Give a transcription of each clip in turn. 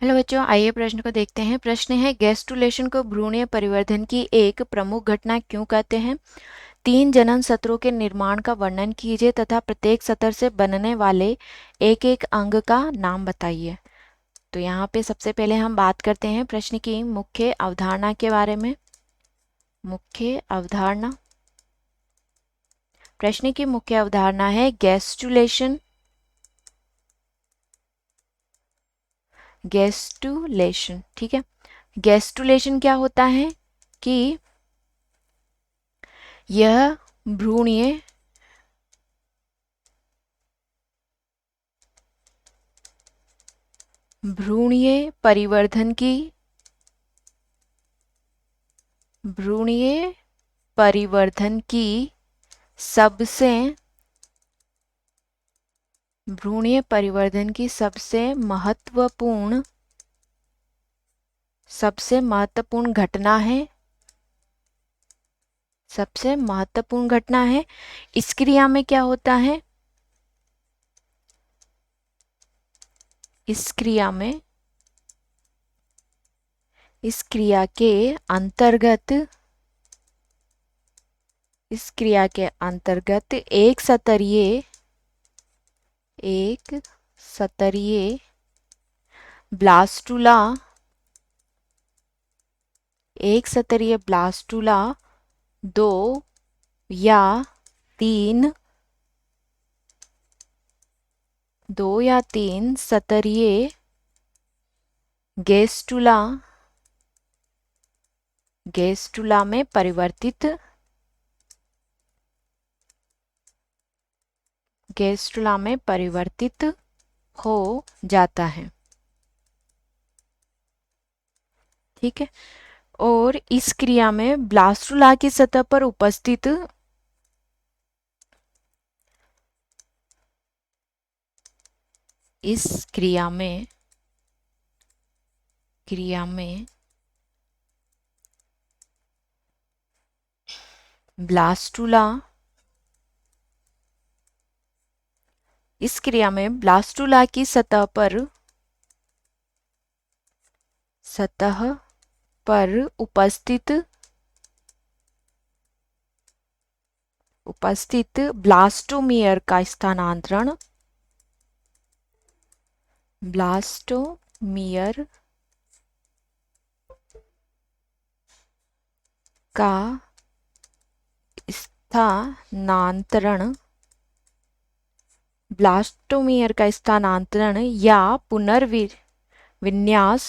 Hello बच्चों, आइए प्रश्न को देखते हैं। प्रश्न है, गैस्ट्रुलेशन को भ्रूणीय परिवर्धन की एक प्रमुख घटना क्यों कहते हैं? 3 जनन सत्रों के निर्माण का वर्णन कीजिए तथा प्रत्येक सत्र से बनने वाले एक एक अंग का नाम बताइए। तो यहाँ पे सबसे पहले हम बात करते हैं प्रश्न की मुख्य अवधारणा के बारे में। मुख्य अवधारणा, प्रश्न की मुख्य अवधारणा है गैस्ट्रुलेशन। गैस्ट्रुलेशन, ठीक है। गैस्ट्रुलेशन क्या होता है कि यह भ्रूणीय परिवर्धन की भ्रूणीय परिवर्धन की सबसे भ्रूणीय परिवर्धन की सबसे महत्वपूर्ण घटना है। सबसे महत्वपूर्ण घटना है। इस क्रिया में क्या होता है? इस क्रिया के अंतर्गत एक सतरीय ब्लास्टुला दो या तीन सतरीय गेस्टुला में परिवर्तित हो जाता है, ठीक है। और इस क्रिया में ब्लास्टुला की सतह पर उपस्थित इस क्रिया में ब्लास्टुला की सतह पर उपस्थित ब्लास्टोमियर का स्थानांतरण या पुनर्विन्यास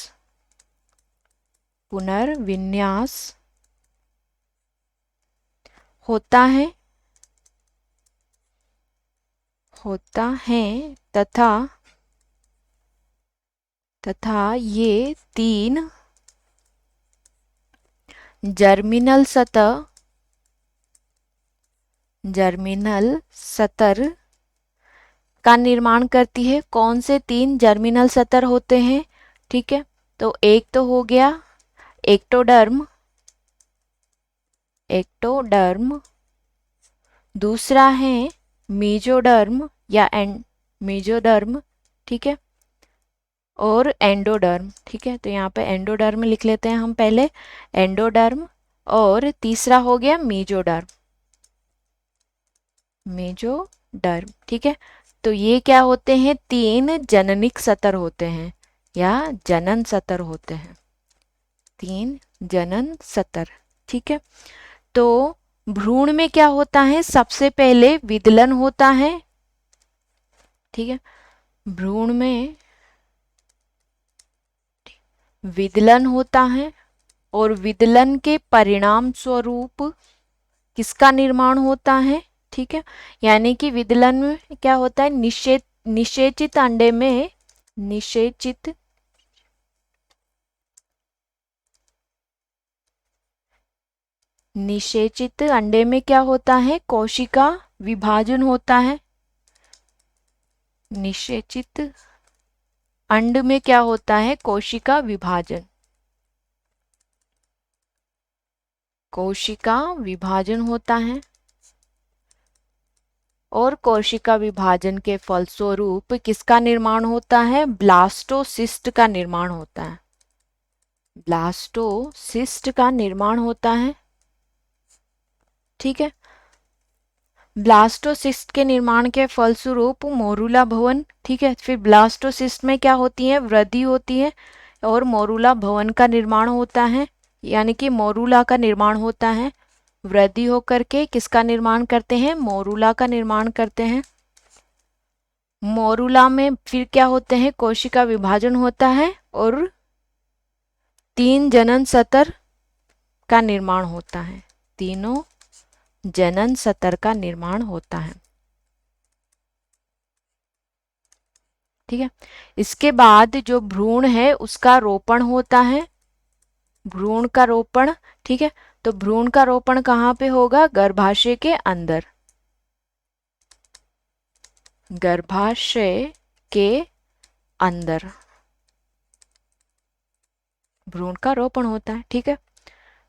होता है तथा ये 3 जर्मिनल सतर का निर्माण करती है। कौन से 3 जर्मिनल सतर होते हैं? ठीक है, तो एक तो हो गया एक्टोडर्म, दूसरा है मेजोडर्म या मेजोडर्म, ठीक है, और एंडोडर्म, ठीक है। तो यहाँ पे एंडोडर्म लिख लेते हैं हम पहले, एंडोडर्म, और तीसरा हो गया मेजोडर्म, ठीक है। तो ये क्या होते हैं? 3 जननिक सतर होते हैं या जनन सतर होते हैं, 3 जनन सतर, ठीक है। तो भ्रूण में क्या होता है? सबसे पहले विदलन होता है, ठीक है। भ्रूण में विदलन होता है और विदलन के परिणाम स्वरूप किसका निर्माण होता है? ठीक है, यानी कि विदलन में क्या होता है? निषेचित अंडे में निषेचित अंडे में क्या होता है? कोशिका विभाजन होता है। निषेचित अंड में क्या होता है? कोशिका विभाजन होता है। और कोशिका विभाजन के फलस्वरूप किसका निर्माण होता है? ब्लास्टोसिस्ट का निर्माण होता है। ब्लास्टोसिस्ट का निर्माण होता है। ठीक है। ब्लास्टोसिस्ट के निर्माण के फलस्वरूप मोरूला भवन, ठीक है, फिर ब्लास्टोसिस्ट में क्या होती है? वृद्धि होती है और मोरूला भवन का निर्माण होता है, यानी कि मोरूला का निर्माण होता है। वृद्धि होकर के किसका निर्माण करते हैं? मोरूला का निर्माण करते हैं। मोरूला में फिर क्या होते हैं? कोशिका विभाजन होता है और 3 जनन सतर का निर्माण होता है। तीनों जनन सतर का निर्माण होता है। ठीक है। इसके बाद जो भ्रूण है उसका रोपण होता है। भ्रूण का रोपण, ठीक है, तो भ्रूण का रोपण कहाँ पे होगा? गर्भाशय के अंदर। गर्भाशय के अंदर भ्रूण का रोपण होता है। ठीक है।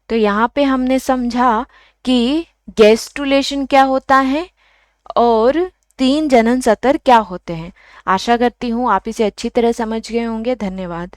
तो यहाँ पे हमने समझा कि गैस्ट्रुलेशन क्या होता है और 3 जनन सतर क्या होते हैं। आशा करती हूँ आप इसे अच्छी तरह समझ गए होंगे। धन्यवाद।